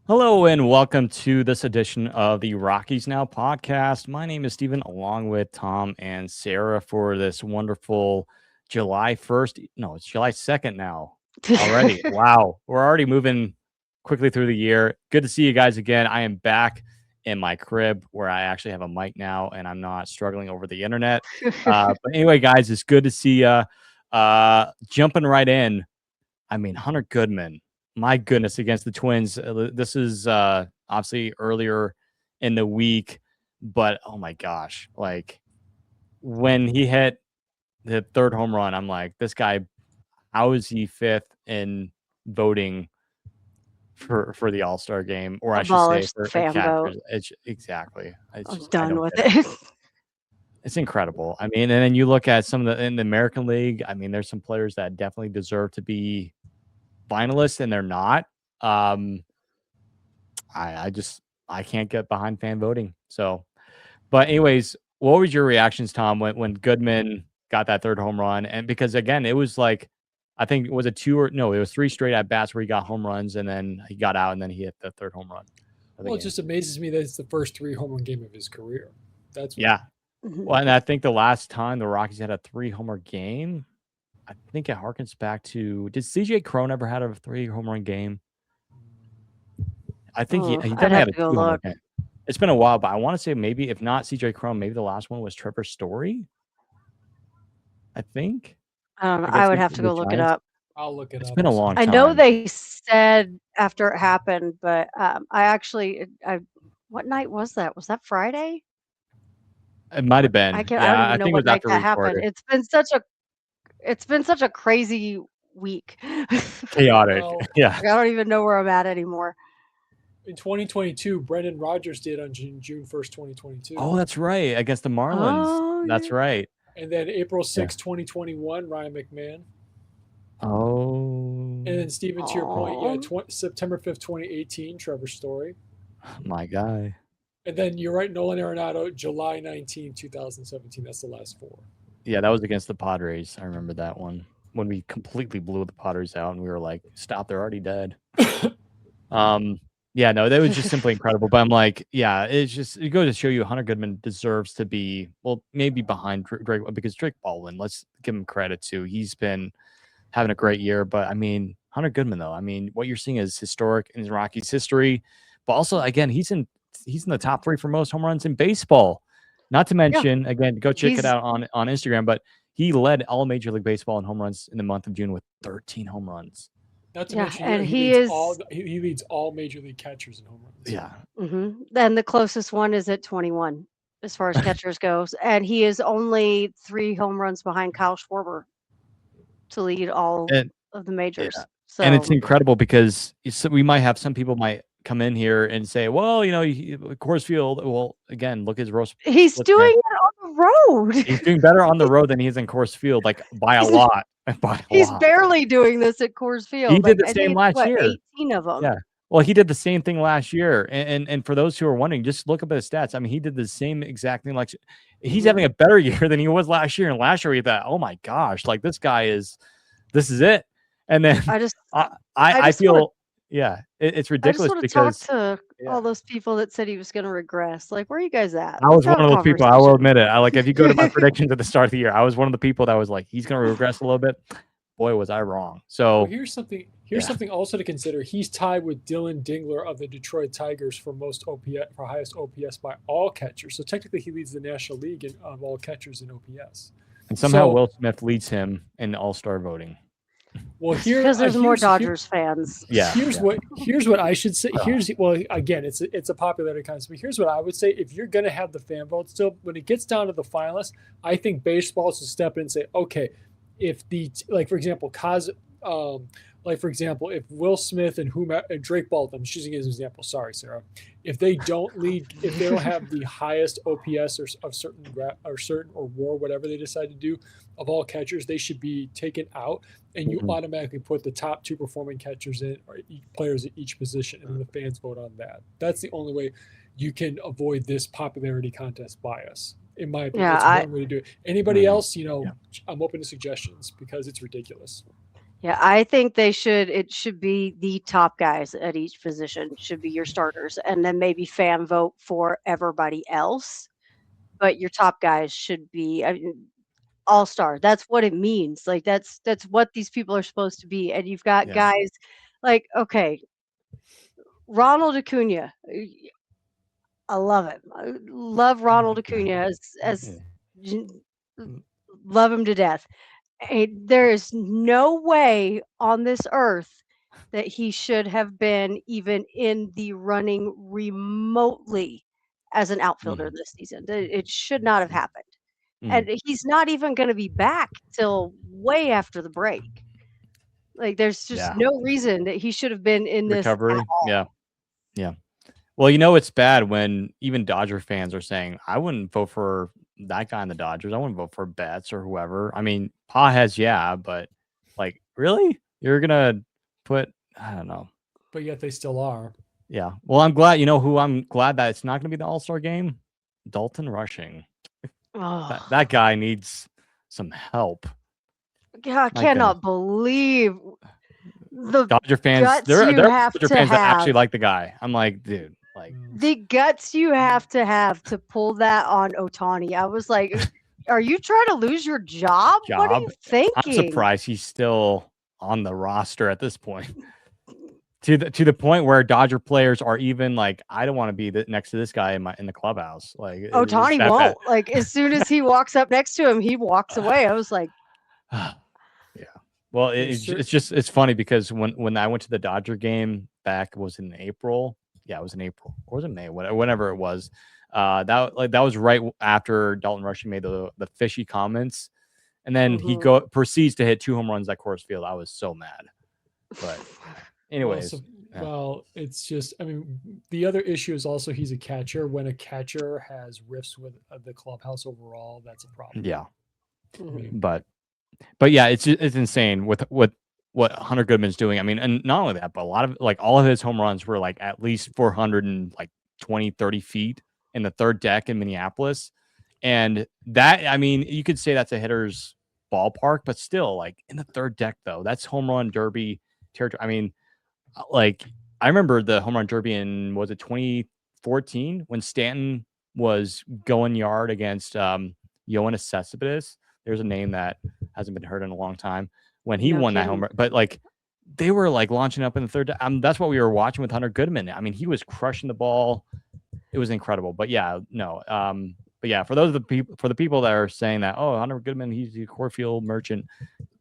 Hello and welcome to this edition of the Rockies Now podcast. My name is Steven, along with Tom and Sarah for this wonderful July 1st. No, it's July 2nd now already. Wow. We're already moving quickly through the year. Good to see you guys again. I am back in my crib where I actually have a mic now and I'm not struggling over the internet. But anyway, guys, it's good to see you. Jumping right in. Hunter Goodman, my goodness, against the Twins. This is obviously earlier in the week, but oh my gosh, like when he hit the third home run, I'm like, this guy, how is he fifth in voting for the All-Star game, or I should say Abolish the for fan vote. catchers? It's exactly. I'm I done don't with get it. it. It's incredible. And then you look at some of in the American League. There's some players that definitely deserve to be finalists, and they're not. I can't get behind fan voting. So, but anyways, what was your reactions, Tom, when Goodman got that third home run? And because again, it was like, I think it was it was three straight at bats where he got home runs, and then he got out, and then he hit the third home run. Well, it just amazes me that it's the first 3 home run game of his career. That's yeah. Well, and I think the last time the Rockies had a 3-homer game, I think it harkens back to, did CJ Cron ever had a 3-home run game? I think he definitely had a 2-homer game. It's been a while, but I want to say maybe, if not CJ Cron, maybe the last one was Trevor Story. I think. I don't know. I would have to go look it up. I'll look it up. It's been a long time. I know they said after it happened, but what night was that? Was that Friday? It might have been. I don't even know what night that happened. It's been such a crazy week. Chaotic. Yeah. I don't even know where I'm at anymore. In 2022, Brendan Rodgers did on June 1st, 2022. Oh, that's right. Against the Marlins. Oh, that's right. And then April 6th, 2021, Ryan McMahon. Oh. And then, Steven, to your point, September 5th, 2018, Trevor Story. My guy. And then you're right, Nolan Arenado, July 19, 2017. That's the last 4. Yeah, that was against the Padres. I remember that one when we completely blew the Padres out, and we were like, "Stop! They're already dead." Yeah, no, that was just simply incredible. But I'm like, yeah, it goes to show you Hunter Goodman deserves to be, well, maybe behind Drake, because Drake Baldwin, let's give him credit too. He's been having a great year. But Hunter Goodman, though, what you're seeing is historic in Rockies history. But also, again, he's in the top 3 for most home runs in baseball. Not to mention, again, go check it out on Instagram, but he led all Major League Baseball in home runs in the month of June with 13 home runs. Not to mention, and he leads all Major League catchers in home runs. Yeah. Mm-hmm. Then the closest one is at 21 as far as catchers goes. And he is only 3 home runs behind Kyle Schwarber to lead all of the majors. Yeah. So, and it's incredible because we might have some people might come in here and say, well, Coors Field. Well, again, look at his roast. He's doing it on the road. He's doing better on the road than he is in Coors Field, like by a lot. He's barely doing this at Coors Field. He did the same last year. 18 of them. Yeah. Well, he did the same thing last year. And for those who are wondering, just look up at his stats. He did the same exact thing. Like, he's having a better year than he was last year. And last year we thought, oh my gosh, like this is it. And then I feel, it's ridiculous. I just want to talk to all those people that said he was going to regress. Like, where are you guys at? I was one of those people. I will admit it. If you go to my predictions at the start of the year, I was one of the people that was like, he's going to regress a little bit. Boy, was I wrong. So here's something also to consider. He's tied with Dylan Dingler of the Detroit Tigers for highest OPS by all catchers. So technically, he leads the National League of all catchers in OPS. And somehow Will Smith leads him in All-Star voting. Well, because there's more Dodgers fans. Yeah. Here's what I should say. Again, it's a popularity contest. But here's what I would say: if you're going to have the fan vote, still, when it gets down to the finalists, I think baseball should step in and say, okay, if for example, if Will Smith and Drake Baldwin, I'm choosing as an example. Sorry, Sarah. If they don't have the highest OPS or certain or WAR, whatever they decide to do, of all catchers, they should be taken out, and you automatically put the top 2 performing catchers in, or players at each position, and then the fans vote on that. That's the only way you can avoid this popularity contest bias. In my opinion, that's one way to do it. Anybody else, I'm open to suggestions because it's ridiculous. Yeah, I think it should be the top guys at each position should be your starters, and then maybe fan vote for everybody else. But your top guys should be, I mean, all-star. That's what it means. Like that's what these people are supposed to be. And you've got Yeah. guys like, okay, Ronald Acuna. I love him. I love Ronald Acuna as love him to death. There is no way on this earth that he should have been even in the running remotely as an outfielder this season. It should not have happened. And he's not even going to be back till way after the break. Like there's just no reason that he should have been in this recovery. at all. Yeah. Well, it's bad when even Dodger fans are saying, I wouldn't vote for that guy in the Dodgers. I wouldn't vote for Betts or whoever. I mean, Pages, but like, really? You're going to put, I don't know. But yet they still are. Yeah. Well, I'm glad, I'm glad that it's not going to be the All-Star game? Dalton Rushing. That guy needs some help. I cannot believe the Dodger fans. There are Dodger fans that actually like the guy. I'm like, dude, like the guts you have to pull that on Ohtani. I was like, are you trying to lose your job? What are you thinking? I'm surprised he's still on the roster at this point. To the point where Dodger players are even like, I don't want to be next to this guy in the clubhouse. Like Ohtani won't. Bad. Like as soon as he walks up next to him, he walks away. I was like, yeah. Well, it's funny because when I went to the Dodger game back, was in April. Yeah, it was in April, or was it May? Whenever it was. That was right after Dalton Rushing made the fishy comments, and then he proceeds to hit 2 home runs at Coors Field. I was so mad, but. Anyways, well, it's just, I mean, the other issue is also he's a catcher. When a catcher has riffs with the clubhouse overall, that's a problem. Yeah. But yeah, it's insane with what Hunter Goodman's doing. I mean, and not only that, but a lot of all of his home runs were like at least 420, 30 feet in the third deck in Minneapolis. And that, I mean, you could say that's a hitter's ballpark, but still in the third deck though, that's home run derby territory. I mean, I remember the home run derby in, was it 2014 when Stanton was going yard against Yoenis Cespedes? There's a name that hasn't been heard in a long time when he won that home run. But they were launching up in the third. That's what we were watching with Hunter Goodman. I mean, he was crushing the ball. It was incredible. But yeah, no. But yeah, for the people that are saying that, oh, Hunter Goodman, he's a Coors merchant.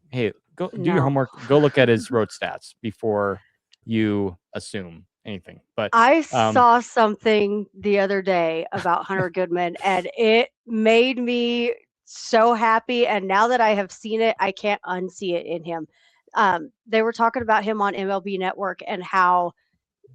Hey, go do your homework. Go look at his road stats before you assume anything. But I saw something the other day about Hunter Goodman, and it made me so happy. And now that I have seen it, I can't unsee it in him. They were talking about him on MLB Network and how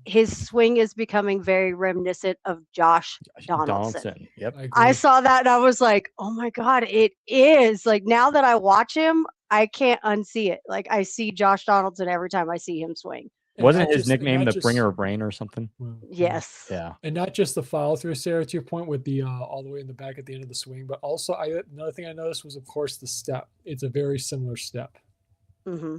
his swing is becoming very reminiscent of Josh Donaldson. Yep. I saw that and I was like, oh my God, it is. Now that I watch him, I can't unsee it. I see Josh Donaldson every time I see him swing. Wasn't his nickname the Bringer of Rain or something? Yes. Yeah. And not just the follow through, Sarah, to your point with the all the way in the back at the end of the swing, but also another thing I noticed was, of course, the step. It's a very similar step. Mm-hmm.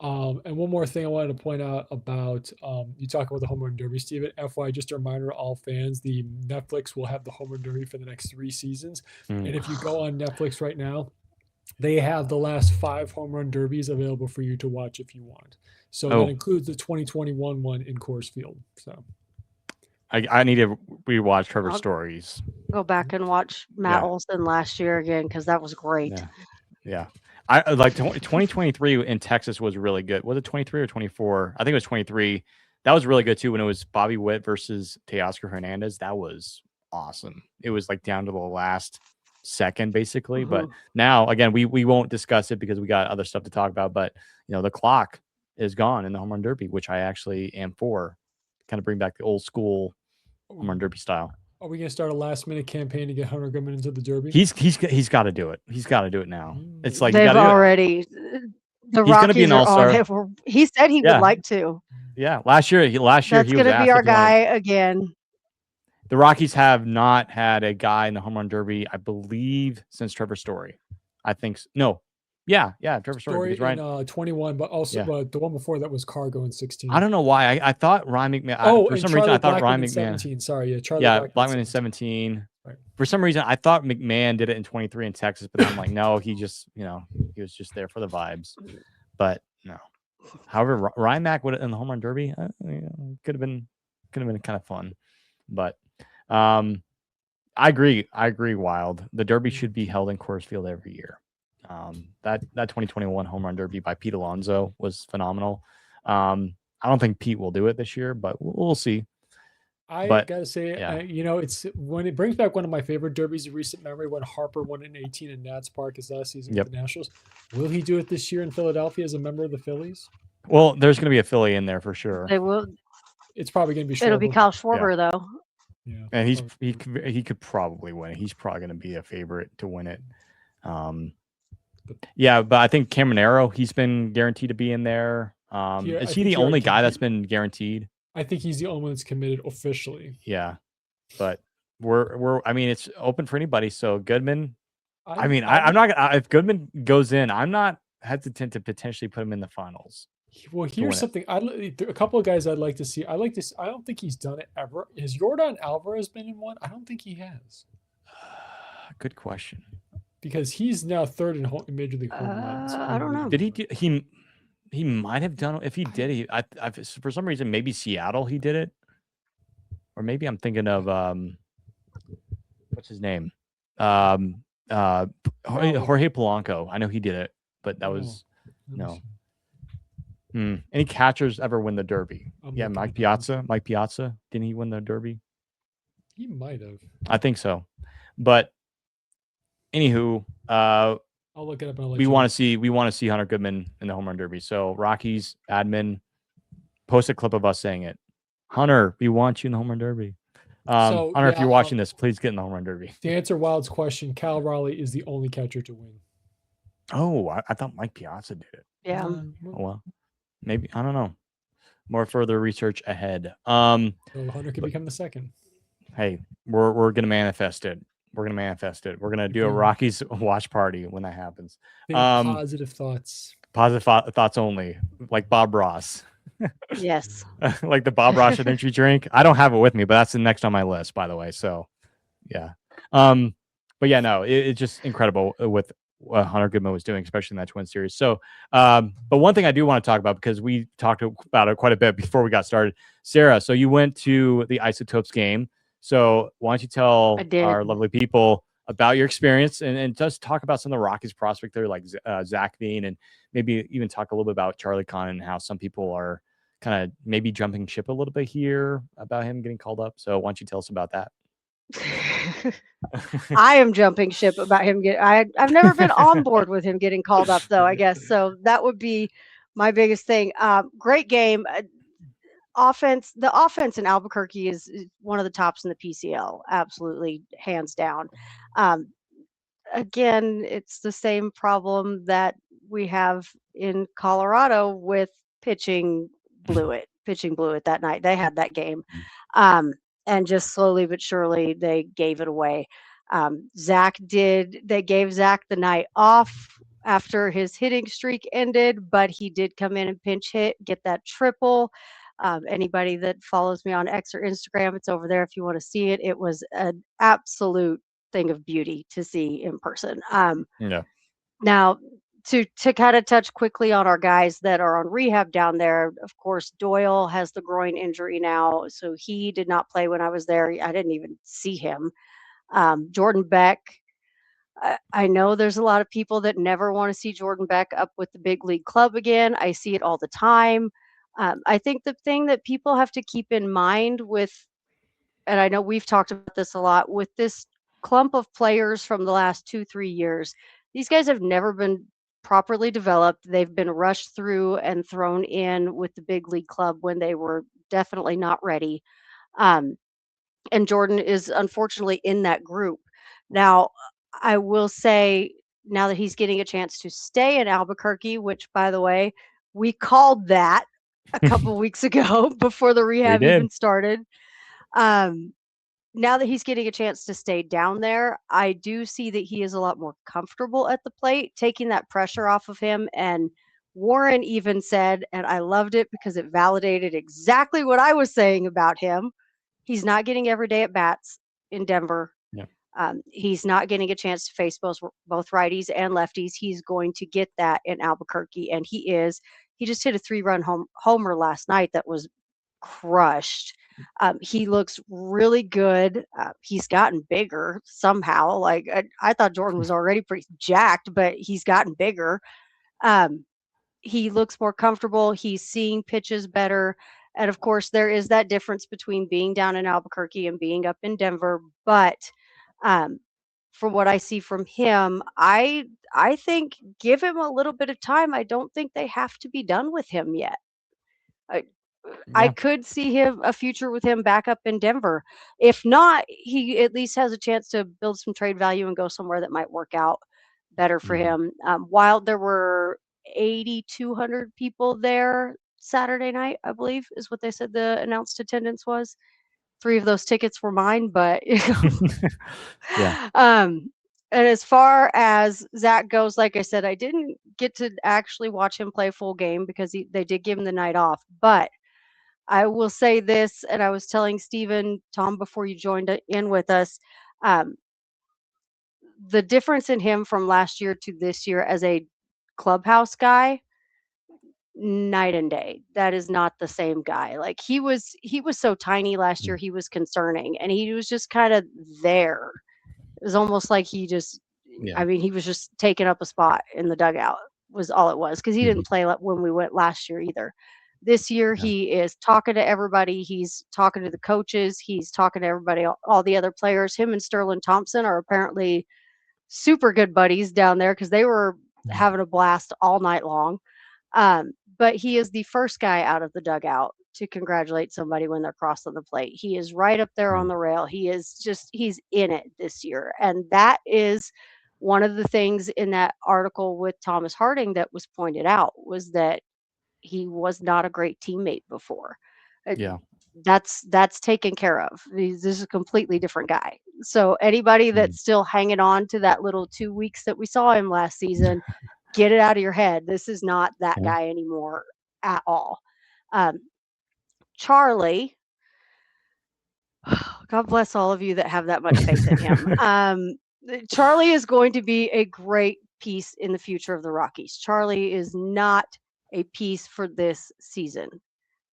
And one more thing I wanted to point out about you talk about the home run derby, Steven. FYI, just a reminder to all fans: the Netflix will have the home run derby for the next 3 seasons. And if you go on Netflix right now, they have the last 5 home run derbies available for you to watch if you want. So that includes the 2021 one in Coors Field. So I need to rewatch Trevor Story's. Go back and watch Matt Olson last year again because that was great. Yeah. I 2023 in Texas was really good. Was it 23 or 24? I think it was 23. That was really good too when it was Bobby Witt versus Teoscar Hernandez. That was awesome. It was down to the last second basically. But now again, we won't discuss it because we got other stuff to talk about. But the clock is gone in the home run derby, which I actually am for. Kind of bring back the old school home run derby style. Are we going to start a last minute campaign to get Hunter Goodman into the derby? He's got to do it. He's got to do it now. It's they've already. The he's Rockies be an all-star. He said he would like to. Yeah, last year That's he was going to be our guy again. The Rockies have not had a guy in the home run derby, I believe, since Trevor Story. I think no. Yeah, Trevor Story. Story Because Ryan, in 21, but also the one before that was Cargo in 16. I don't know why. I thought Ryan McMahon. For some reason, I thought Ryan McMahon. 17. Sorry, Charlie Blackman in 17. Right. For some reason, I thought McMahon did it in 23 in Texas, but then I'm like, no, he just, he was just there for the vibes. But no. However, Ryan Mack would in the home run derby could have been kind of fun. But I agree. Wild. The derby should be held in Coors Field every year. That 2021 home run derby by Pete Alonso was phenomenal. I don't think Pete will do it this year, but we'll see. I gotta say, it's when it brings back one of my favorite derbies of recent memory when Harper won in 18 in Nats Park his last season with the Nationals. Will he do it this year in Philadelphia as a member of the Phillies? Well, there's going to be a Philly in there for sure. They will. It's probably going to be. It'll be Kyle Schwarber though. Yeah, and he could probably win it. He's probably going to be a favorite to win it. But I think Caminero, he's been guaranteed to be in there. Is he the only guy that's been guaranteed? I think he's the only one that's committed officially. Yeah, but we're. I mean, it's open for anybody. So Goodman. I'm not. If Goodman goes in, I'm not hesitant to potentially put him in the finals. Well, here's something. A couple of guys I'd like to see. I don't think he's done it ever. Has Yordan Alvarez been in one? I don't think he has. Good question. Because he's now third in Major League home runs. I don't know. Did he? He might have done. If he did, I for some reason maybe Seattle he did it, or maybe I'm thinking of what's his name, Jorge Polanco. I know he did it, but that was no. Any catchers ever win the Derby? Mike Piazza. Mike Piazza, didn't he win the Derby? He might have. I think so, but anywho, I'll look it up. We want to see Hunter Goodman in the home run derby. So Rockies admin, post a clip of us saying it. Hunter, we want you in the home run derby. Hunter, if you're watching this, please get in the home run derby. To answer Wild's question, Cal Raleigh is the only catcher to win. Oh, I thought Mike Piazza did it. Yeah. Well, maybe I don't know. More further research ahead. So Hunter could become the second. Hey, we're gonna manifest it. We're gonna do a Rockies watch party when that happens. Positive thoughts. Positive thoughts only, like Bob Ross. Yes. Like the Bob Ross energy drink. I don't have it with me, but that's the next on my list, by the way. So, yeah. But yeah, no, it's just incredible with what Hunter Goodman was doing, especially in that Twin Series. So, but one thing I do want to talk about, because we talked about it quite a bit before we got started, Sarah. So you went to the Isotopes game. So why don't you tell our lovely people about your experience and just talk about some of the Rockies prospect there, like Zac Veen, and maybe even talk a little bit about Charlie Condon and how some people are kind of maybe jumping ship a little bit here about him getting called up. So why don't you tell us about that? I am jumping ship about him. I've never been on board with him getting called up, though, I guess. So that would be my biggest thing. Great game. The offense in Albuquerque is one of the tops in the PCL, absolutely, hands down. Again, it's the same problem that we have in Colorado with pitching blew it that night. They had that game. And just slowly but surely they gave it away. They gave Zac the night off after his hitting streak ended, but he did come in and pinch hit, get that triple. Anybody that follows me on X or Instagram, it's over there if you want to see it. It was an absolute thing of beauty to see in person. Now, to kind of touch quickly on our guys that are on rehab down there, of course, Doyle has the groin injury now, so he did not play when I was there. I didn't even see him. Jordan Beck, I know there's a lot of people that never want to see Jordan Beck up with the big league club again. I see it all the time. I think the thing that people have to keep in mind and I know we've talked about this a lot, with this clump of players from the last 2-3 years, these guys have never been properly developed. They've been rushed through and thrown in with the big league club when they were definitely not ready. And Jordan is unfortunately in that group. Now, I will say, now that he's getting a chance to stay in Albuquerque, which, by the way, we called that a couple weeks ago before the rehab even started. now that he's getting a chance to stay down there, I do see that he is a lot more comfortable at the plate, taking that pressure off of him. And Warren even said, and I loved it because it validated exactly what I was saying about him. He's not getting everyday at bats in Denver. Yeah. He's not getting a chance to face both righties and lefties. He's going to get that in Albuquerque, and he is. He just hit a 3-run homer last night that was crushed. He looks really good. He's gotten bigger somehow. Like I thought Jordan was already pretty jacked, but he's gotten bigger. He looks more comfortable. He's seeing pitches better. And of course, there is that difference between being down in Albuquerque and being up in Denver. But from what I see from him, I think give him a little bit of time. I don't think they have to be done with him yet. I Yeah. could see him a future with him back up in Denver. If not, he at least has a chance to build some trade value and go somewhere that might work out better for him. While there were 8,200 people there Saturday night, I believe is what they said the announced attendance was. 3 of those tickets were mine, but Yeah. And as far as Zach goes, like I said, I didn't get to actually watch him play full game because they did give him the night off. But I will say this, and I was telling Stephen, Tom, before you joined in with us, the difference in him from last year to this year as a clubhouse guy, night and day. That is not the same guy. Like he was so tiny last year, he was concerning, and he was just kind of there. It was almost like he just, I mean, he was just taking up a spot in the dugout was all it was, because he didn't play when we went last year either. This year, he is talking to everybody. He's talking to the coaches. He's talking to everybody, all the other players. Him and Sterling Thompson are apparently super good buddies down there because they were having a blast all night long. But he is the first guy out of the dugout to congratulate somebody when they're crossing the plate. He is right up there on the rail. He's in it this year. And that is one of the things in that article with Thomas Harding that was pointed out, was that he was not a great teammate before. That's taken care of. This is a completely different guy. So anybody that's still hanging on to that little 2 weeks that we saw him last season, get it out of your head. This is not that guy anymore at all. Charlie, God bless all of you that have that much faith in him. Charlie is going to be a great piece in the future of the Rockies. Charlie is not a piece for this season.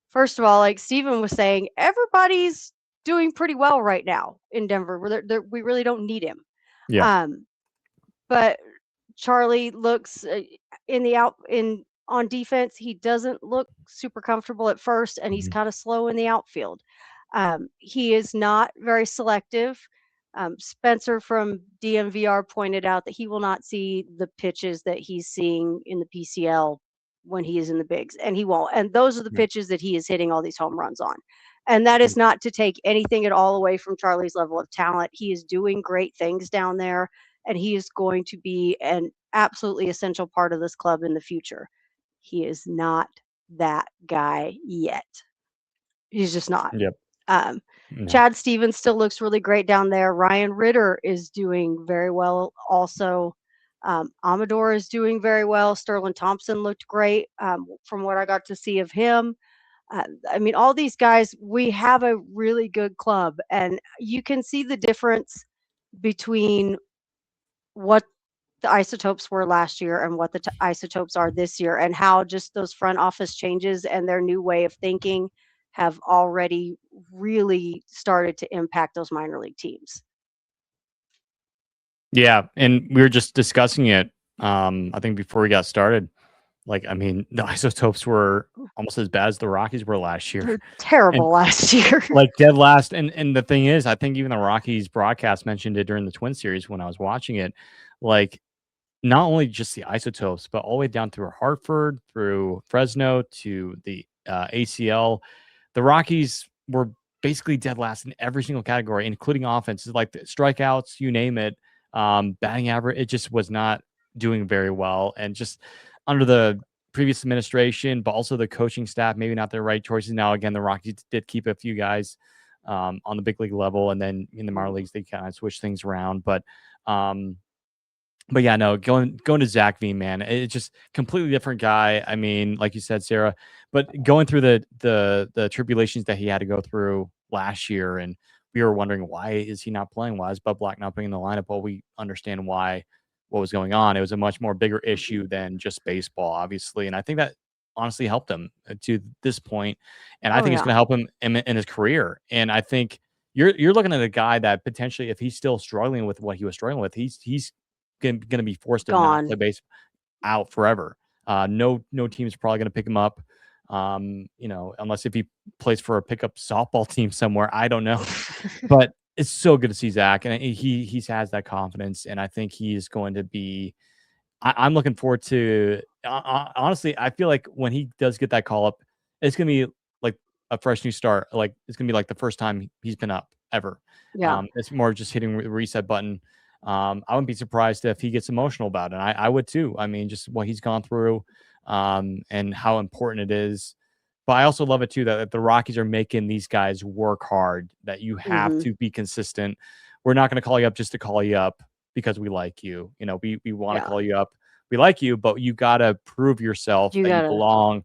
First of all, like Steven was saying, everybody's doing pretty well right now in Denver. We really don't need him. But Charlie looks on defense. He doesn't look super comfortable at first, and he's kind of slow in the outfield. He is not very selective. Spencer from DMVR pointed out that he will not see the pitches that he's seeing in the PCL when he is in the bigs, and he won't. And those are the pitches that he is hitting all these home runs on. And that is not to take anything at all away from Charlie's level of talent. He is doing great things down there, and he is going to be an absolutely essential part of this club in the future. He is not that guy yet. He's just not. Chad Stevens still looks really great down there. Ryan Ritter is doing very well also. Amador is doing very well. Sterling Thompson looked great from what I got to see of him. I mean, all these guys, we have a really good club, and you can see the difference between what the isotopes were last year and what the isotopes are this year, and how just those front office changes and their new way of thinking have already really started to impact those minor league teams. Yeah, and we were just discussing it, I think before we got started. Like, I mean, the isotopes were almost as bad as the Rockies were last year. They're terrible last year. Like dead last. And the thing is, I think even the Rockies broadcast mentioned it during the Twin Series when I was watching it. Like, not only just the isotopes, but all the way down through Hartford, through Fresno to the ACL. The Rockies were basically dead last in every single category, including offenses, like the strikeouts, you name it. Batting average, it just was not doing very well. And just under the previous administration, but also the coaching staff, maybe not the right choices. Now, again, the Rockies did keep a few guys on the big league level, and then in the minor leagues they kind of switch things around. But yeah, no, going to Zac Veen, man, it's just completely different guy. I mean, like you said, Sarah, but going through the tribulations that he had to go through last year, and we were wondering, why is he not playing? Why is Bud Black not being in the lineup? Well, we understand why, what was going on. It was a much more bigger issue than just baseball, obviously, and I think that honestly helped him to this point, and I Oh think it's yeah, going to help him in his career. And I think you're looking at a guy that potentially, if he's still struggling with what he was struggling with, he's going to be forced to not play gone. base out forever. No team's probably going to pick him up. Unless if he plays for a pickup softball team somewhere, I don't know. But it's so good to see Zac, and he has that confidence, and I think he's going to be. I'm looking forward to. Honestly, I feel like when he does get that call up, it's going to be like a fresh new start. Like it's going to be like the first time he's been up ever. Yeah. It's more just hitting the reset button. I wouldn't be surprised if he gets emotional about it. I would too. I mean, just what he's gone through, and how important it is. But I also love it too that the Rockies are making these guys work hard. That you have Hmm. to be consistent. We're not going to call you up just to call you up because we like you. We want to Yeah. call you up. We like you, but you got to prove yourself You that you gotta. belong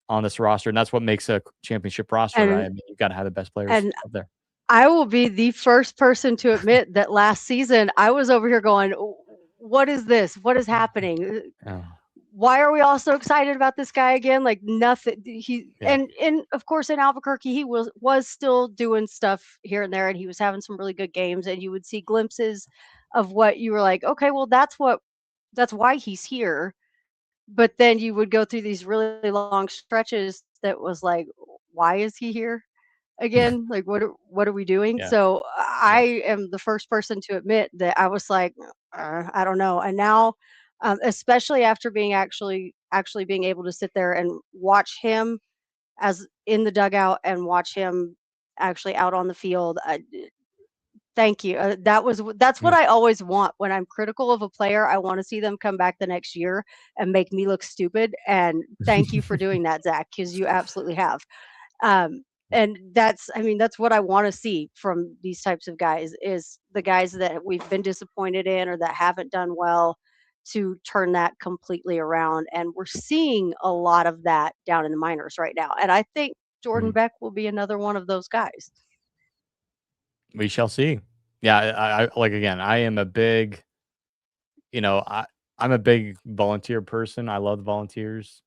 on this roster, and that's what makes a championship roster, right? And I mean, you got to have the best players and up there. I will be the first person to admit that last season I was over here going, what is this? What is happening? Oh, Why are we all so excited about this guy again? Like nothing. yeah. And of course in Albuquerque he was still doing stuff here and there, and he was having some really good games, and you would see glimpses of what you were like, okay, well that's why he's here. But then you would go through these really long stretches that was like, why is he here again? Like what are we doing? Yeah. So Yeah. I am the first person to admit that I was like, I don't know. And now, especially after being actually being able to sit there and watch him as in the dugout and watch him actually out on the field. Thank you. That's what Mm. I always want when I'm critical of a player. I want to see them come back the next year and make me look stupid. And thank you for doing that, Zach, because you absolutely have. Um, and I mean, that's what I want to see from these types of guys, is the guys that we've been disappointed in or that haven't done well, to turn that completely around. And we're seeing a lot of that down in the minors right now. And I think Jordan Mhm. Beck will be another one of those guys. We shall see. Yeah, I like, again, I am a big, I'm a big volunteer person. I love the volunteers.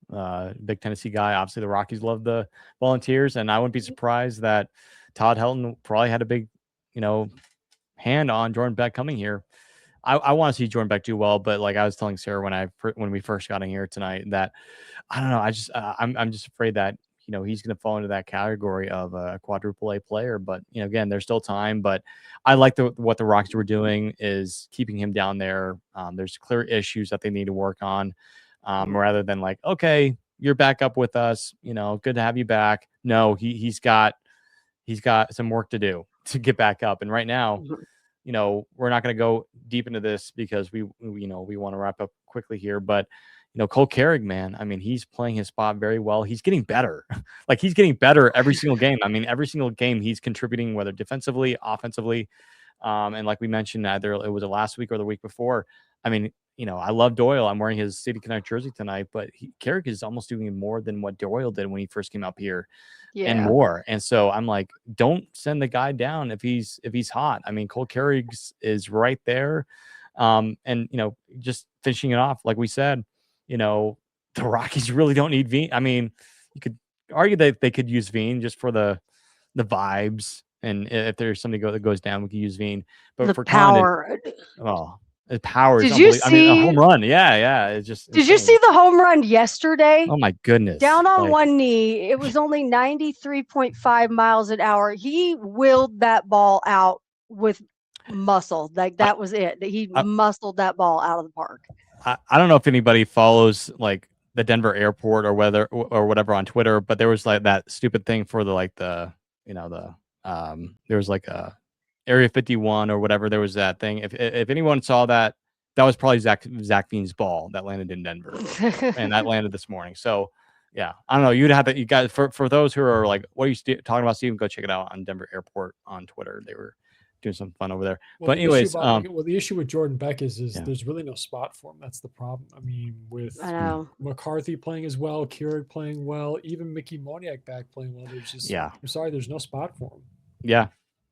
Big Tennessee guy. Obviously, the Rockies love the volunteers, and I wouldn't be surprised that Todd Helton probably had a big, you know, hand on Jordan Beck coming here. I want to see Jordan Beck do well, but like I was telling Sarah when we first got in here tonight, that I don't know. I'm just afraid that he's going to fall into that category of a quadruple A player. But again, there's still time. But I like what the Rockies were doing is keeping him down there. There's clear issues that they need to work on, rather than like, okay, you're back up with us. Good to have you back. No, he's got some work to do to get back up. And right now, Mhm. we're not going to go deep into this because we want to wrap up quickly here, but Cole Carrig, man, I mean, he's playing his spot very well. He's getting better. Like he's getting better every single game. I mean, every single game he's contributing, whether defensively, offensively. And like we mentioned, either it was last week or the week before. I mean, I love Doyle. I'm wearing his City Connect jersey tonight, but Carrick is almost doing more than what Doyle did when he first came up here, and Yeah. more. And so I'm like, don't send the guy down if he's hot. I mean, Cole Carrick is right there. And just finishing it off, like we said, the Rockies really don't need Veen. I mean, you could argue that they could use Veen just for the vibes, and if there's something that goes down, we could use Veen. But The for Condon, power. oh, his power is Did you unbelievable. I mean, a home see run, yeah, it's just did you insane. see the home run yesterday? Oh my goodness, Down on like, one knee. It was only 93.5 miles an hour. He willed that ball out with muscle. Like I, that was it. He I, muscled that ball out of the park. I don't know if anybody follows like the Denver airport or whatever on Twitter, but there was like that stupid thing for there was like a Area 51 or whatever. There was that thing. If anyone saw that, that was probably Zac Veen's ball that landed in Denver, and that landed this morning. So Yeah, I don't know. You'd have to. You guys, for those who are like, what are you talking about, Steven? Go check it out on Denver Airport on Twitter. They were doing some fun over there. Well, But anyways, the issue with Jordan Beck is Yeah. there's really no spot for him. That's the problem. I mean, with I know. McCarthy playing as well, Keurig playing well, even Mickey Moniak back playing well, there's just I'm sorry, there's no spot for him. Yeah,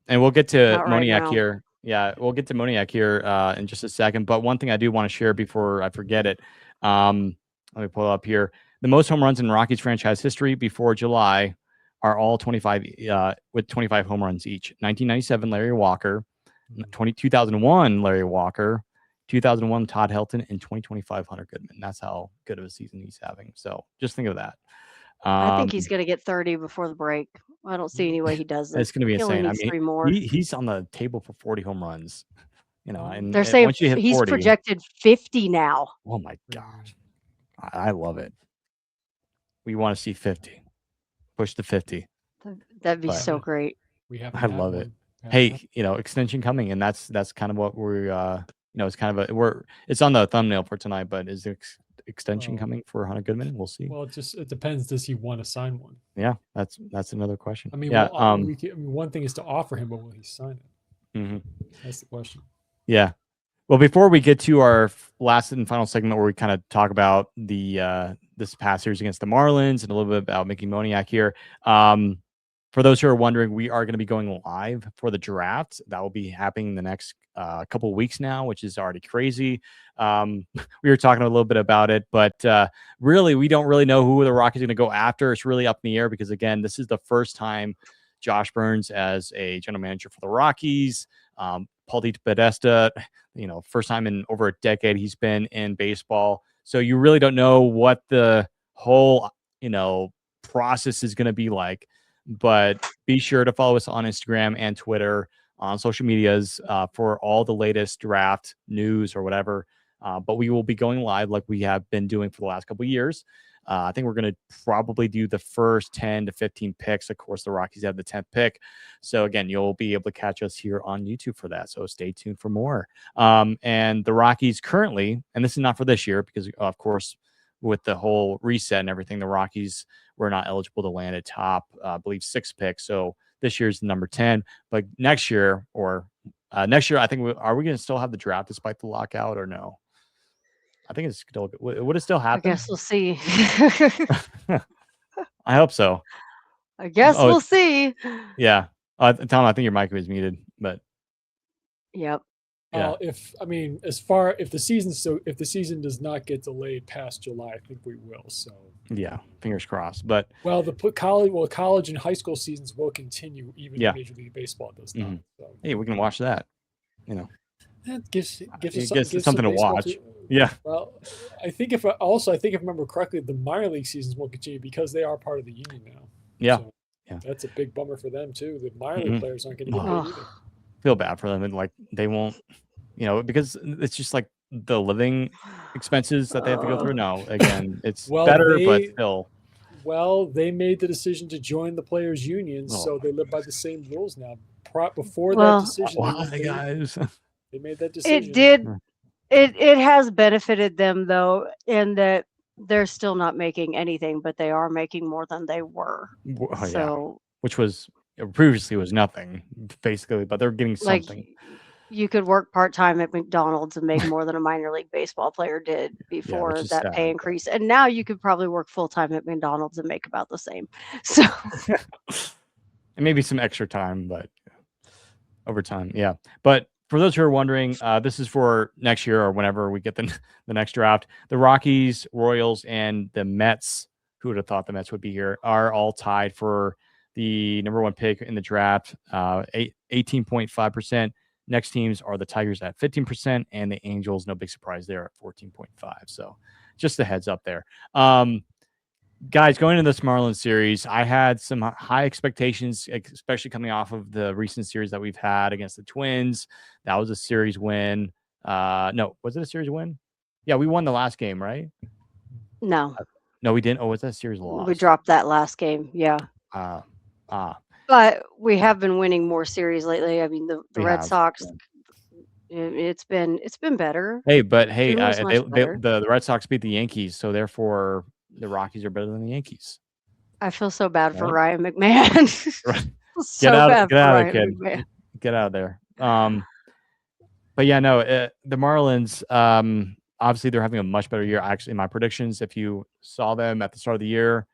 and we'll get to Not right Moniak now. here. Yeah, we'll get to Moniak here in just a second. But one thing I do want to share before I forget it, let me pull it up here. The most home runs in Rockies franchise history before July are all 25 with 25 home runs each. 1997, Larry Walker. 2001, Larry Walker. 2001, Todd Helton. And 2025, Hunter Goodman. That's how good of a season he's having. So just think of that. I think he's going to get 30 before the break. I don't see any way he does it. It's going to be He only insane. I needs mean, 3 more. he's on the table for 40 home runs. You know, and They're saying once you hit he's 40, projected 50 now. oh my gosh, I love it. We want to see 50. Push to 50. That'd be But- so great. I love it. Hey, you know, extension coming, and that's kind of what we're you know, it's kind of it's on the thumbnail for tonight, but is the extension coming for Hunter Goodman? We'll see. Well, it depends. Does he want to sign one? Yeah, that's another question. I mean, yeah, one thing is to offer him, but will he sign it? Mm-hmm. That's the question. Yeah. Well, before we get to our last and final segment where we kind of talk about the this past series against the Marlins and a little bit about Mickey Moniak here, for those who are wondering, we are going to be going live for the draft. That will be happening the next couple of weeks now, which is already crazy. We were talking a little bit about it, but really, we don't really know who the Rockies are going to go after. It's really up in the air because, again, this is the first time Josh Burns as a general manager for the Rockies. Paul Podesta, you know, first time in over a decade he's been in baseball. So you really don't know what the whole, you know, process is going to be like. But be sure to follow us on Instagram and Twitter, on social medias for all the latest draft news or whatever. But we will be going live like we have been doing for the last couple of years. I think we're going to probably do the first 10 to 15 picks. Of course, the Rockies have the 10th pick. So, again, you'll be able to catch us here on YouTube for that. So stay tuned for more. And the Rockies currently, and this is not for this year because, of course, with the whole reset and everything, the Rockies were not eligible to land a top, I believe, 6 pick. So this year's number 10. But next year, I think, are we going to still have the draft despite the lockout or no? I think it's still, would it still happen? I guess we'll see. I hope so. I guess we'll see. Yeah. Tom, I think your mic was muted, but. Yep. Yeah. If the season does not get delayed past July, I think we will. So yeah, fingers crossed. But college and high school seasons will continue even if Major League Baseball does not. So. Hey, we can watch that. You know, it gives something to watch. Yeah. Well, I think if I remember correctly, the minor league seasons will continue because they are part of the union now. Yeah. So that's a big bummer for them too. The minor league players aren't going to get paid either. Feel bad for them, and like they won't, you know, because it's just like the living expenses that they have to go through. No, again, it's better, but still. Well, they made the decision to join the players' union, so they live by the same rules now. Before that decision, they made that decision. It did. It has benefited them though, in that they're still not making anything, but they are making more than they were. Which was. Previously was nothing, basically, but they're getting something. Like, you could work part-time at McDonald's and make more than a minor league baseball player did before that pay increase. And now you could probably work full-time at McDonald's and make about the same. So and maybe some extra time, but overtime. Yeah. But for those who are wondering, this is for next year or whenever we get the next draft. The Rockies, Royals, and the Mets, who would have thought the Mets would be here, are all tied for the number 1 pick in the draft, 18.5%. Next teams are the Tigers at 15% and the Angels, no big surprise there, at 14.5%. So just a heads up there. Guys, going into this Marlins series, I had some high expectations, especially coming off of the recent series that we've had against the Twins. That was a series win. No, was it a series win? Yeah, we won the last game, right? No. No, we didn't. Oh, was that a series loss? We dropped that last game. Yeah. But we have been winning more series lately. I mean, the Red Sox, it's been better. Hey, but hey, the Red Sox beat the Yankees, so therefore, the Rockies are better than the Yankees. I feel so bad for Right? Ryan McMahon. Right. So bad Get for out of Ryan there, McMahon. kid. Get out of there. But yeah, no, the Marlins, obviously they're having a much better year. Actually, my predictions, if you saw them at the start of the year,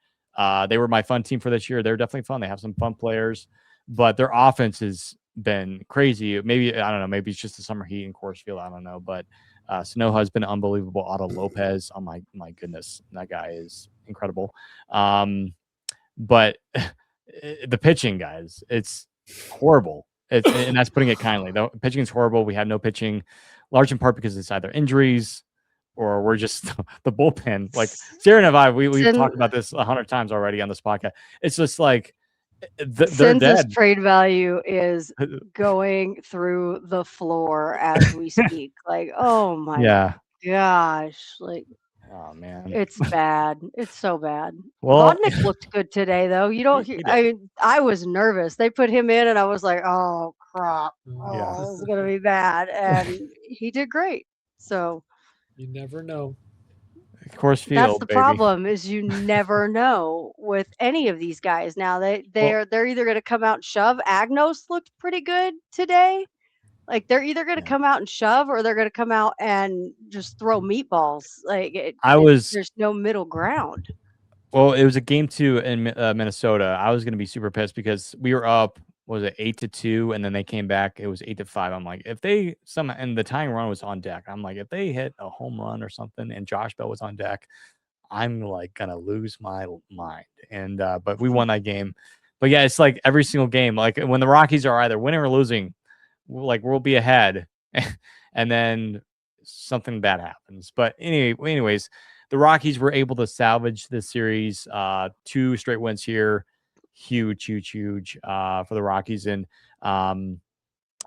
they were my fun team for this year. They're definitely fun. They have some fun players, but their offense has been crazy. Maybe, I don't know, maybe it's just the summer heat in Coors Field. I don't know, but Sano has been unbelievable. Otto Lopez, oh my goodness, that guy is incredible. But the pitching, guys, it's horrible. And that's putting it kindly. The pitching is horrible. We have no pitching, large in part because it's either injuries or we're just the bullpen. Like Sarah and we've talked about this 100 times already on this podcast. It's just like they're Sensus dead. trade value is going through the floor as we speak. Like, oh my gosh, like. Oh man, it's bad. It's so bad. Well, Vodnik looked good today, though. You don't. I was nervous. They put him in, and I was like, "Oh crap! Oh, this is gonna be bad." And he did great. So you never know. Coors Field. That's the problem. Is you never know with any of these guys. Now they're either gonna come out and shove. Agnos looked pretty good today. Like they're either going to come out and shove or they're going to come out and just throw meatballs. Like there's no middle ground. Well, it was a game 2 in Minnesota. I was going to be super pissed because we were up, what was it, 8-2, and then they came back. It was 8-5. I'm like, if they and the tying run was on deck. I'm like, if they hit a home run or something and Josh Bell was on deck, I'm like gonna lose my mind. And but we won that game. But yeah, it's like every single game, like when the Rockies are either winning or losing, we'll be ahead and then something bad happens. But anyways, the Rockies were able to salvage this series, 2 straight wins here. Huge for the Rockies. And I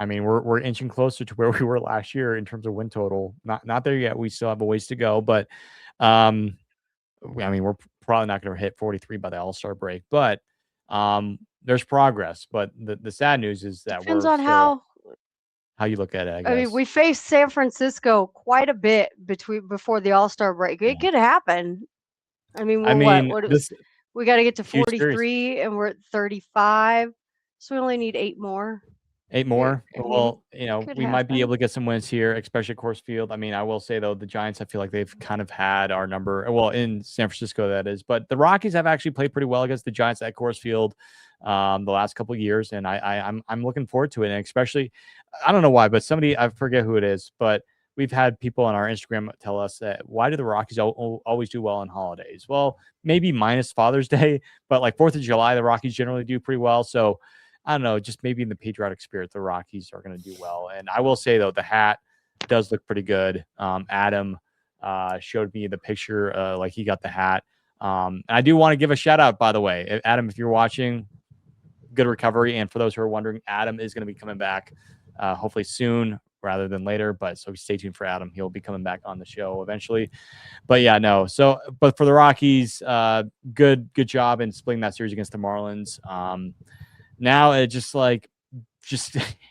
mean, we're inching closer to where we were last year in terms of win total. Not there yet. We still have a ways to go, but I mean, we're probably not going to hit 43 by the All-Star break, but there's progress. But the sad news is that depends on how you look at it. I guess. I mean, we faced San Francisco quite a bit before the All-Star break. It could happen. I mean, we got to get to 43 and we're at 35, so we only need 8 more. 8 more. Well, we might be able to get some wins here, especially at Coors Field. I mean, I will say though, the Giants, I feel like they've kind of had our number. Well, in San Francisco, that is. But the Rockies have actually played pretty well against the Giants at Coors Field the last couple of years, and I'm looking forward to it. And especially, I don't know why, but somebody, I forget who it is, but we've had people on our Instagram tell us that why do the Rockies always do well on holidays? Well, maybe minus Father's Day, but like 4th of July, the Rockies generally do pretty well. So I don't know, just maybe in the patriotic spirit, the Rockies are going to do well. And I will say, though, the hat does look pretty good. Adam showed me the picture, like he got the hat. And I do want to give a shout out, by the way. Adam, if you're watching, good recovery. And for those who are wondering, Adam is going to be coming back hopefully soon rather than later. But so stay tuned for Adam. He'll be coming back on the show eventually. But yeah, no. So, but for the Rockies, good job in splitting that series against the Marlins. Now it just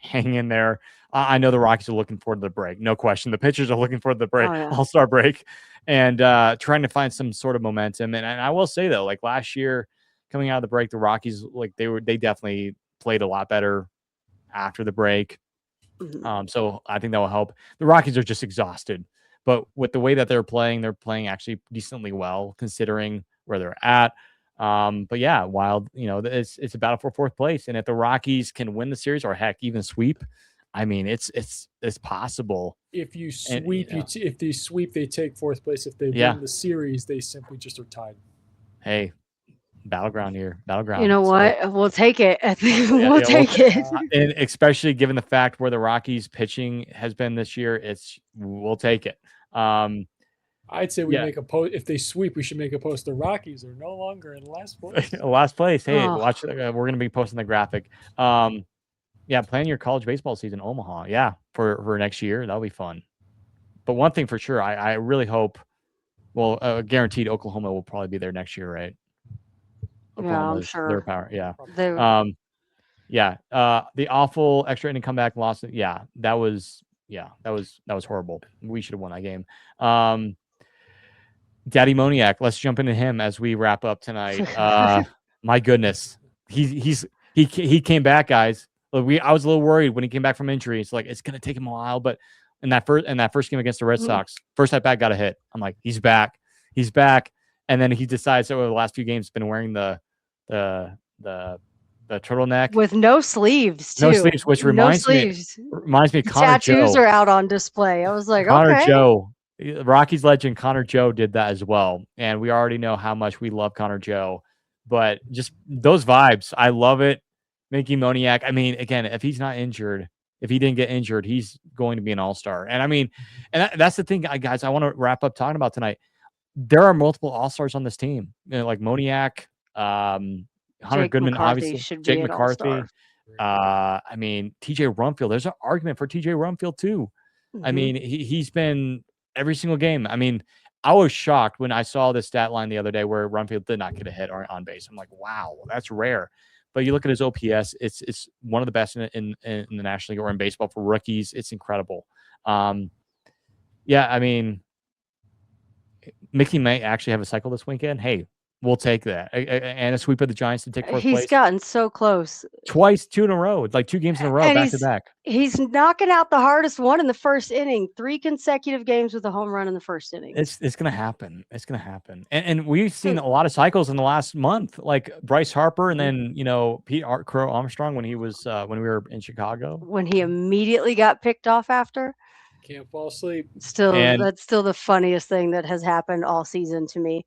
hang in there. I know the Rockies are looking forward to the break. No question. The pitchers are looking forward to the break, All-Star break, and trying to find some sort of momentum. And I will say, though, like last year, coming out of the break, the Rockies, like they definitely played a lot better after the break. So I think that will help. The Rockies are just exhausted. But with the way that they're playing actually decently well, considering where they're at. But yeah, Wild, it's a battle for 4th place. And if the Rockies can win the series or heck, even sweep, I mean, it's possible. If you sweep, if they sweep, they take 4th place. If they win the series, they simply just are tied. Hey, battleground here. Battleground. You know what? We'll take it. We'll take it. And especially given the fact where the Rockies pitching has been this year, we'll take it. I'd say we make a post. If they sweep, we should make a post. The Rockies are no longer in last place. Last place. Hey, watch. We're going to be posting the graphic. Yeah, plan your college baseball season, Omaha. Yeah, for next year, that'll be fun. But one thing for sure, I really hope. Well, guaranteed, Oklahoma will probably be there next year, right? Yeah, I'm sure. Their power. Yeah. The awful extra inning comeback loss. Yeah, that was horrible. We should have won that game. Daddy Moniak. Let's jump into him as we wrap up tonight. My goodness, he came back, guys. Look, I was a little worried when he came back from injury. It's like it's gonna take him a while, but in that first game against the Red Sox, first at bat got a hit. I'm like, he's back, and then he decides over the last few games been wearing the turtleneck with no sleeves too. No sleeves, which reminds me of Connor tattoos Joe. are out on display. I was like, Connor okay. Joe, Rockies legend Connor Joe did that as well, and we already know how much we love Connor Joe. But just those vibes, I love it. Mickey Moniak. I mean, again, if he's not injured, if he didn't get injured, he's going to be an all-star. And I mean, and that's the thing, guys. I want to wrap up talking about tonight. There are multiple all-stars on this team, like Moniak, Hunter Jake Goodman, McCarthy obviously, should Jake be an McCarthy. all-star. I mean, TJ Rumfield. There's an argument for TJ Rumfield too. I mean, he's been every single game. I mean, I was shocked when I saw this stat line the other day where Rumfield did not get a hit on base. I'm like, wow, that's rare. But you look at his OPS; it's one of the best in the National League or in baseball for rookies. It's incredible. Yeah, I mean, Mickey may actually have a cycle this weekend. Hey, we'll take that. And a sweep of the Giants to take fourth place. He's gotten so close. Twice, 2 in a row, like 2 games in a row, And back to back. He's knocking out the hardest one in the first inning. 3 consecutive games with a home run in the first inning. It's gonna happen. It's gonna happen. And we've seen a lot of cycles in the last month, like Bryce Harper, and then Pete Crow Armstrong when he was when we were in Chicago. When he immediately got picked off after. Can't fall asleep. That's still the funniest thing that has happened all season to me.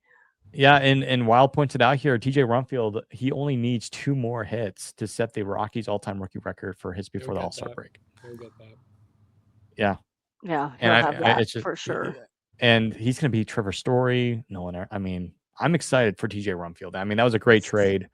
Yeah, and Wild pointed out here, TJ Rumfield, he only needs 2 more hits to set the Rockies all-time rookie record for hits before the All-Star break. He'll get that. Yeah, he'll have that for sure. And he's going to be Trevor Story. I mean, I'm excited for TJ Rumfield. I mean, that was a great trade.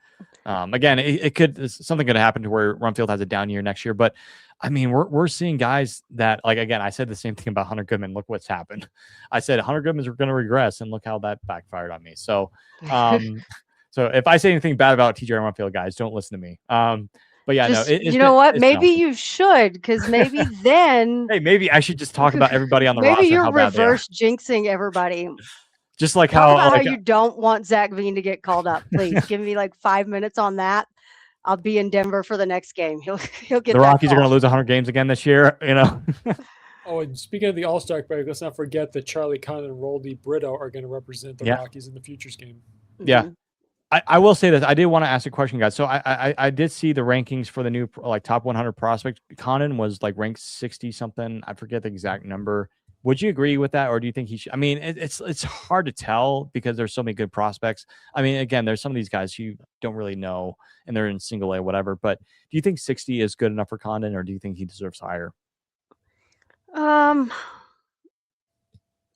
Again, something could happen to where Rumfield has a down year next year, but I mean, we're seeing guys that, like, again, I said the same thing about Hunter Goodman. Look what's happened. I said Hunter Goodman's going to regress, and look how that backfired on me. So, so if I say anything bad about TJ Rumfield, guys, don't listen to me. But yeah, you know what? Maybe you should, because maybe then. Hey, maybe I should just talk about everybody on the roster. Maybe you're reverse jinxing everybody. Just like how you don't want Zac Veen to get called up. Please give me like 5 minutes on that. I'll be in Denver for the next game. He'll get the Rockies are going to lose 100 games again this year. Oh, and speaking of the All-Star break, let's not forget that Charlie Condon and Roldy Brito are going to represent the Rockies in the Futures game. Yeah. I will say this. I did want to ask a question, guys. So I did see the rankings for the new top 100 prospects. Condon was like ranked 60 something. I forget the exact number. Would you agree with that, or do you think he should? I mean, it's hard to tell because there's so many good prospects. I mean, again, there's some of these guys you don't really know, and they're in single A, whatever. But do you think 60 is good enough for Condon, or do you think he deserves higher? I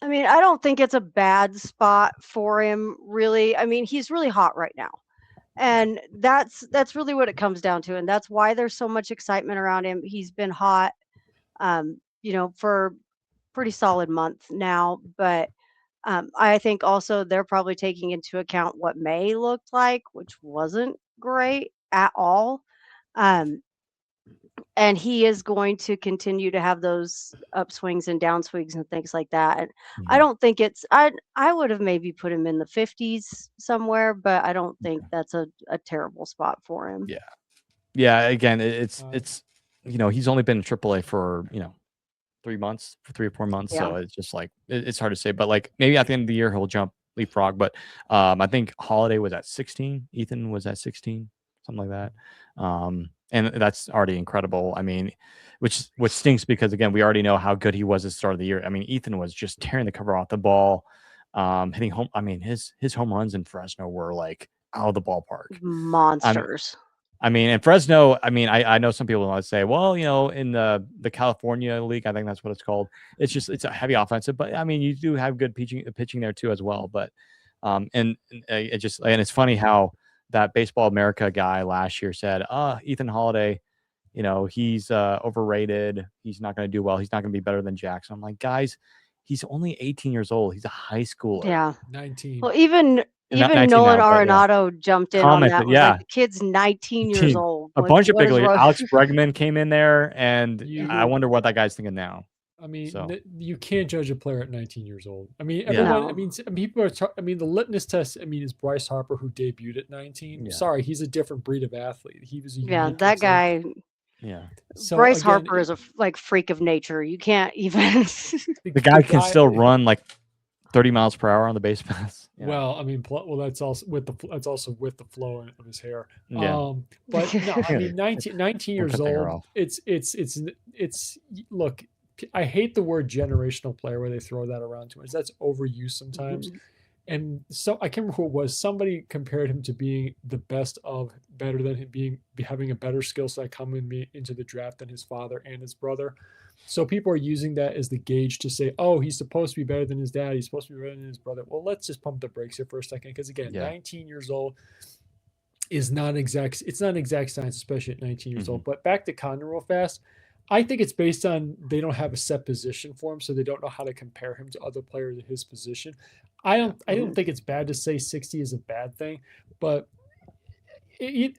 mean, I don't think it's a bad spot for him, really. I mean, he's really hot right now. And that's really what it comes down to. And that's why there's so much excitement around him. He's been hot, for pretty solid month now. But I think also they're probably taking into account what May looked like, which wasn't great at all. And he is going to continue to have those upswings and downswings and things like that. And I don't think I would have maybe put him in the 50s somewhere, but I don't think that's a terrible spot for him. Yeah. Yeah. Again, it's he's only been in AAA for 3 months, for 3 or 4 months. Yeah. So it's just like it's hard to say. But like maybe at the end of the year he'll jump leapfrog. But I think Holiday was at 16. Ethan was at 16, something like that. And that's already incredible. I mean, which stinks because, again, we already know how good he was at the start of the year. I mean, Ethan was just tearing the cover off the ball, hitting home. I mean, his home runs in Fresno were like out of the ballpark. Monsters. I mean, in Fresno, I mean, I know some people want to say, well, in the California League, I think that's what it's called. It's a heavy offensive, but I mean, you do have good pitching there too as well. But and it's funny how that Baseball America guy last year said, Ethan Holiday, he's overrated. He's not going to do well. He's not going to be better than Jackson. I'm like, guys, he's only 18 years old. He's a high schooler. Yeah. 19. Well, even Nolan Arenado jumped in on that. Yeah. Like, the kid's 19 years old. A bunch of big leaguers. Alex Bregman came in there, and I wonder what that guy's thinking now. I mean, So you can't judge a player at 19 years old. I mean, Yeah. everyone. No. I mean, people are. I mean, the litmus test. I mean, is Bryce Harper, who debuted at 19. Yeah. Sorry, he's a different breed of athlete. He was a Yeah, unique that example. guy, yeah, So Bryce again, Harper is a like freak of nature. You can't even. the guy can still run like 30 miles per hour on the base pass. Yeah. Well, I mean, well, that's also with the flow of his hair. Yeah. But no, I mean, 19 Don't years cut the hair old. off. It's look. I hate the word generational player where they throw that around too much. That's overused sometimes. And so I can't remember who it was. Somebody compared him to being the best of better than him having a better skill set coming into the draft than his father and his brother. So people are using that as the gauge to say, oh, he's supposed to be better than his dad. He's supposed to be better than his brother. Well, let's just pump the brakes here for a second. Because again, Yeah. 19 years old is not exact. It's not exact science, especially at 19 years Mm-hmm. old. But back to Condon real fast. I think it's based on they don't have a set position for him, so they don't know how to compare him to other players in his position. I don't think it's bad to say 60 is a bad thing, but the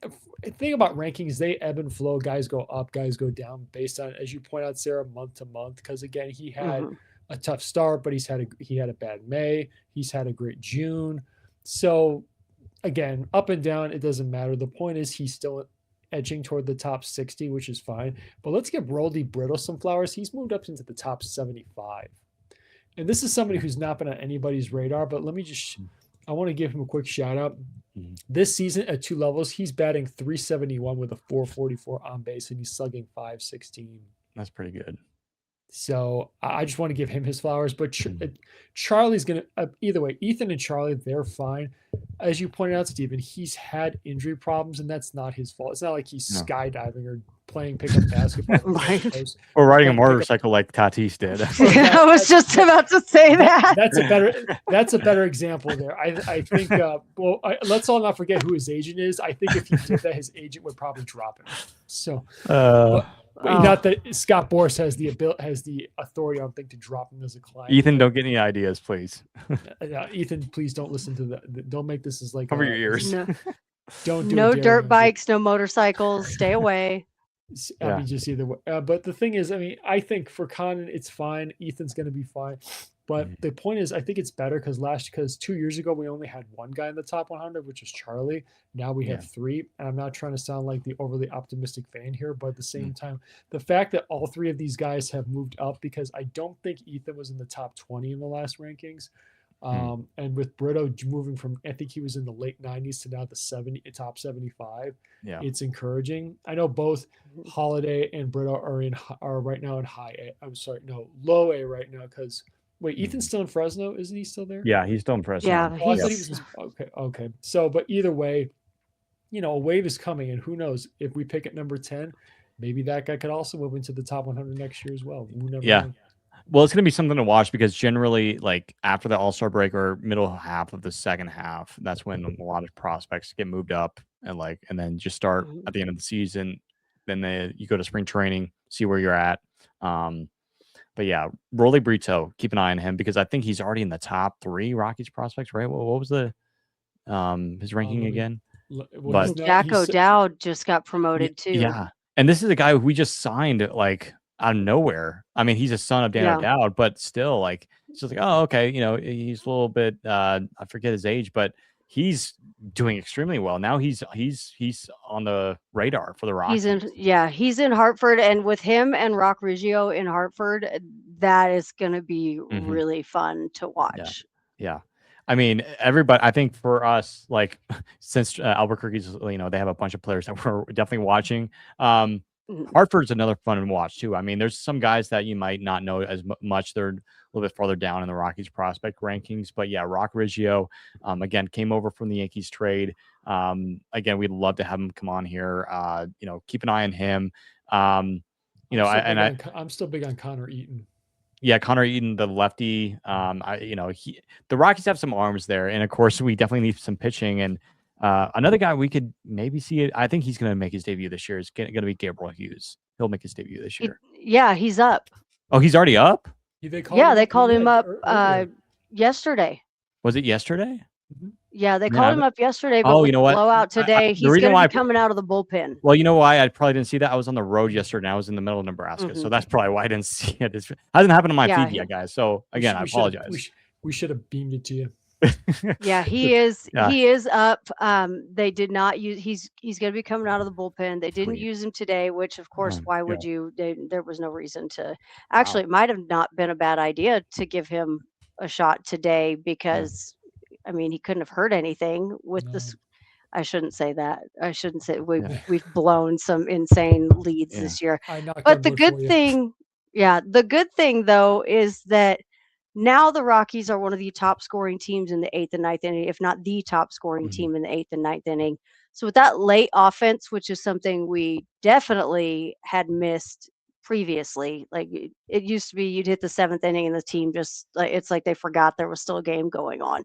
thing about rankings, they ebb and flow. Guys go up, guys go down based on, as you point out, Sarah, month to month. Because again, he had a tough start, but he had a bad May. He's had a great June. So again, up and down, it doesn't matter. The point is he's still edging toward the top 60, which is fine. But let's give Roldy Brittle some flowers. He's moved up into the top 75. And this is somebody who's not been on anybody's radar, but I want to give him a quick shout out. This season at 2 levels, he's batting .371 with a .444 on base, and he's slugging .516. That's pretty good. So I just want to give him his flowers. But Charlie's going to, either way, Ethan and Charlie, they're fine. As you pointed out, Steven, he's had injury problems, and that's not his fault. It's not like he's skydiving or playing pickup basketball. Or riding a motorcycle like Tatis did. I was just about to say that. That's a better example there. I think, let's all not forget who his agent is. I think if he did that, his agent would probably drop him. So, not that Scott Boras has the authority, I don't think, to drop him as a client. Ethan, don't get any ideas, please. Ethan, please don't listen to that. Don't make this as like cover your ears. No, don't do no dirt bikes, no motorcycles. Stay away. I mean, just either way. But the thing is, I mean, I think for Condon, it's fine. Ethan's going to be fine. But the point is, I think it's better because 2 years ago, we only had one guy in the top 100, which was Charlie. Now we have 3. And I'm not trying to sound like the overly optimistic fan here, but at the same time, the fact that all 3 of these guys have moved up, because I don't think Ethan was in the top 20 in the last rankings. And with Brito moving from, I think he was in the late 90s to now the top 75. Yeah, it's encouraging. I know both Holiday and Brito are right now in high A. I'm sorry, no, low A right now. Because wait, Ethan's still in Fresno, isn't he still there? Yeah, he's still in Fresno. Yeah, I thought he was okay. So, but either way, a wave is coming, and who knows if we pick at number 10, maybe that guy could also move into the top 100 next year as well. Yeah. Well, it's going to be something to watch because generally, like after the All-Star break or middle half of the second half, that's when a lot of prospects get moved up and then just start at the end of the season. Then you go to spring training, see where you're at. But yeah, Rolly Brito, keep an eye on him because I think he's already in the top 3 Rockies prospects, right? What was his ranking again? But Jack O'Dowd just got promoted too. Yeah, and this is a guy who we just signed like out of nowhere. I mean, he's a son of Dan O'Dowd, but still, like, it's just like, oh, okay, he's a little bit. I forget his age, but he's doing extremely well now. He's on the radar for the Rockies. He's in Hartford, and with him and Rock Riggio in Hartford, that is going to be really fun to watch. Yeah. I mean, everybody. I think for us, like, since Albuquerque's, they have a bunch of players that we're definitely watching. Hartford's another fun to watch too. I mean, there's some guys that you might not know as much. They're a little bit farther down in the Rockies prospect rankings, but yeah, Rock Riggio, again, came over from the Yankees trade. Again, we'd love to have him come on here. Keep an eye on him. I'm still big on Connor Eaton. Yeah, Connor Eaton, the lefty. The Rockies have some arms there, and of course, we definitely need some pitching. And another guy we could maybe see it. I think he's going to make his debut this year. It's going to be Gabriel Hughes. He'll make his debut this year. He's up. Oh, he's already up? They called him up yesterday. Was it yesterday? Yeah, they Man, called him up yesterday, but Oh, with you know the what? blowout today, the he's reason going to why be coming out of the bullpen. Well, you know why I probably didn't see that? I was on the road yesterday. And I was in the middle of Nebraska, so Mhm. that's probably why I didn't see it. It hasn't happened on my Yeah, feed yet, guys. So again, I apologize. We should have beamed it to you. Yeah, he is. Yeah. He is up. They did not use. He's going to be coming out of the bullpen. They didn't Sweet. use him today, which of course, Oh, why would yeah. you? There was no reason to. Actually, it might have not been a bad idea to give him a shot today because, I mean, he couldn't have hurt anything with this. I shouldn't say that. I shouldn't say we've blown some insane leads this year. I knocked But on the wood good for you. thing, yeah, the good thing though is that now the Rockies are one of the top scoring teams in the eighth and ninth inning, if not the top scoring team in the eighth and ninth inning. So with that late offense, which is something we definitely had missed previously, like it used to be you'd hit the seventh inning and the team just like it's like they forgot there was still a game going on.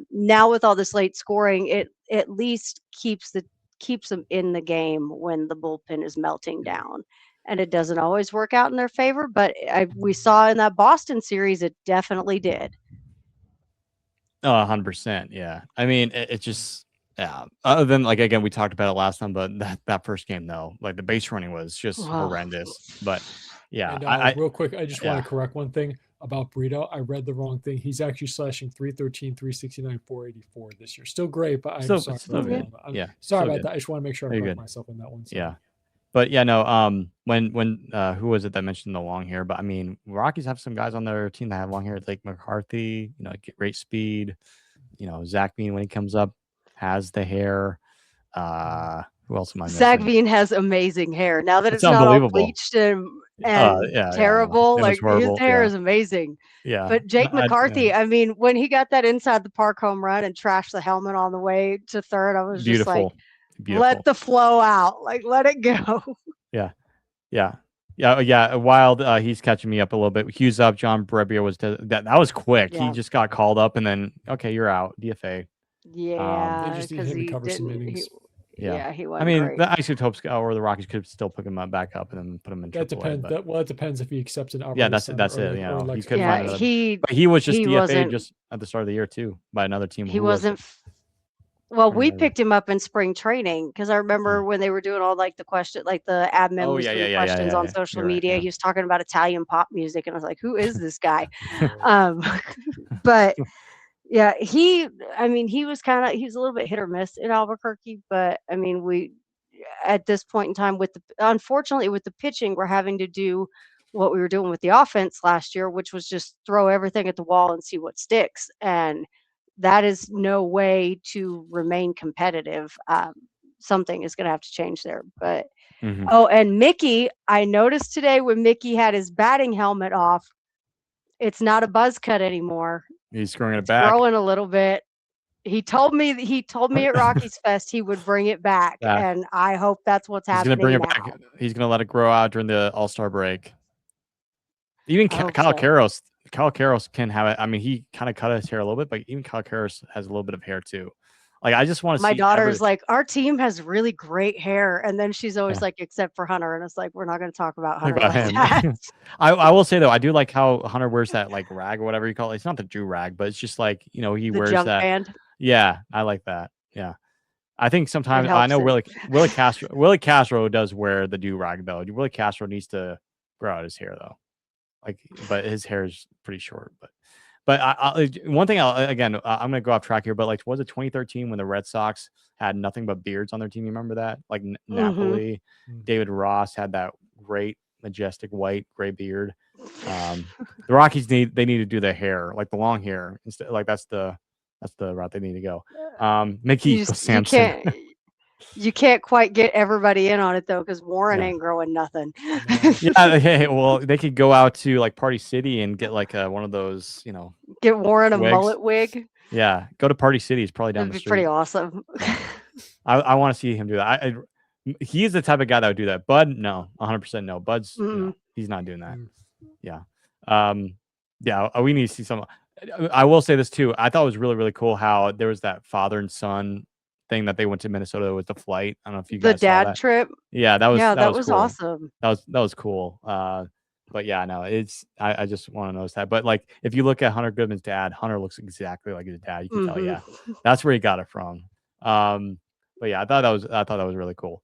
Now with all this late scoring, it at least keeps them in the game when the bullpen is melting down. And it doesn't always work out in their favor, but we saw in that Boston series it definitely did. Oh, 100%. Yeah. I mean, it just Other than like again, we talked about it last time, but that first game though, like the base running was just horrendous. But yeah, And real quick, I just want to correct one thing about Brito. I read the wrong thing. He's actually slashing 313, 369, 484 this year. Still great, but I'm sorry. Sorry about that. I just want to make sure I correct myself on that one. So. Yeah. But yeah, no. When who was it that mentioned the long hair? But I mean, Rockies have some guys on their team that have long hair, like McCarthy. You know, great speed. You know, Zac Veen when he comes up has the hair. Who else am I missing? Zac Veen has amazing hair. Now that it's not all bleached and terrible, like his hair is amazing. Yeah. But Jake McCarthy, I mean, when he got that inside the park home run and trashed the helmet on the way to third, I was just like, let the flow out, like let it go. Yeah. Wild. He's catching me up a little bit. Hughes up. John Brebier was that was quick. Yeah. He just got called up and then okay, you're out. DFA. Yeah, they just need him to cover some innings. He wasn't. I mean, great. the Isotopes or the Rockies could still pick him back up and then put him in. That depends. It depends if he accepts an offer. Yeah, that's it. You know, he could find another. But he was just DFA just at the start of the year too by another team. He wasn't. Well, we picked him up in spring training because I remember when they were doing all like the question, like the admin was doing questions on social media. He was talking about Italian pop music, and I was like, "Who is this guy?" But yeah, he was a little bit hit or miss in Albuquerque, but I mean, at this point in time unfortunately with the pitching, we're having to do what we were doing with the offense last year, which was just throw everything at the wall and see what sticks. And that is no way to remain competitive. Something is going to have to change there. But oh, and Mickey, I noticed today when Mickey had his batting helmet off, it's not a buzz cut anymore. He's growing it back. Growing a little bit. He told me at Rockies Fest he would bring it back, and I hope that's what's happening. He's going to bring it back. He's going to let it grow out during the All-Star break. Even Kyle Karros can have it. I mean, he kind of cut his hair a little bit, but even Kyle Karros has a little bit of hair too. Like, I just want to see. My daughter's like, our team has really great hair, and then she's always like, except for Hunter, and it's like, we're not going to talk about Hunter like that. I will say though, I do like how Hunter wears that like rag or whatever you call it. It's not the Drew rag, but it's just like he wears jump that. Band. Yeah, I like that. Yeah, I think sometimes I know Willie Castro does wear the do rag though. Willie Castro needs to grow out his hair though. Like, but his hair is pretty short. But one thing, I'm gonna go off track here. But like, was it 2013 when the Red Sox had nothing but beards on their team? You remember that? Like Napoli, David Ross had that great, majestic white gray beard. The Rockies need to do their hair, like the long hair instead. Like that's the route they need to go. Mickey Sampson. You can't quite get everybody in on it though, because Warren ain't growing nothing. Well, they could go out to like Party City and get like one of those, get Warren wigs. A mullet wig. Yeah, go to Party City. It's probably down the street. Pretty awesome. I want to see him do that. He's the type of guy that would do that. Bud, no, 100% no. Bud's, he's not doing that. Yeah. We need to see some. I will say this too. I thought it was really, really cool how there was that father and son thing that they went to Minnesota with the flight. I don't know if you guys saw that. The dad trip. Yeah, that was cool. awesome. That was cool. But yeah, no, I just want to notice that. But like, if you look at Hunter Goodman's dad, Hunter looks exactly like his dad. You can tell, yeah, that's where he got it from. But yeah, I thought that was really cool.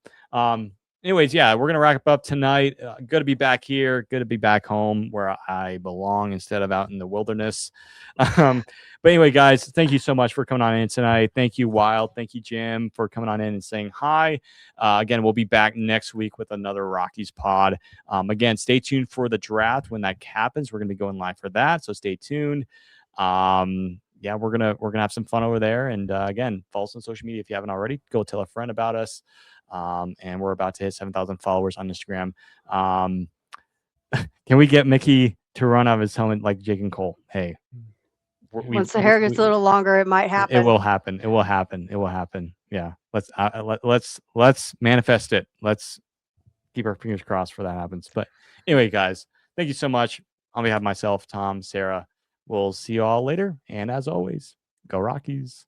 Anyways, yeah, we're gonna wrap up tonight. Good to be back here. Good to be back home where I belong instead of out in the wilderness. But anyway, guys, thank you so much for coming on in tonight. Thank you, Wild. Thank you, Jim, for coming on in and saying hi. Again, we'll be back next week with another Rockies pod. Again, stay tuned for the draft when that happens. We're gonna be going live for that, so stay tuned. Yeah, we're gonna have some fun over there. And again, follow us on social media if you haven't already. Go tell a friend about us. And we're about to hit 7,000 followers on Instagram. Can we get Mickey to run out of his helmet like Jake and Cole? Hey, once the hair gets a little longer, it might happen. It will happen. It will happen. It will happen. Yeah. Let's manifest it. Let's keep our fingers crossed for that happens. But anyway, guys, thank you so much. On behalf of myself, Tom, Sarah, we'll see you all later. And as always, go Rockies.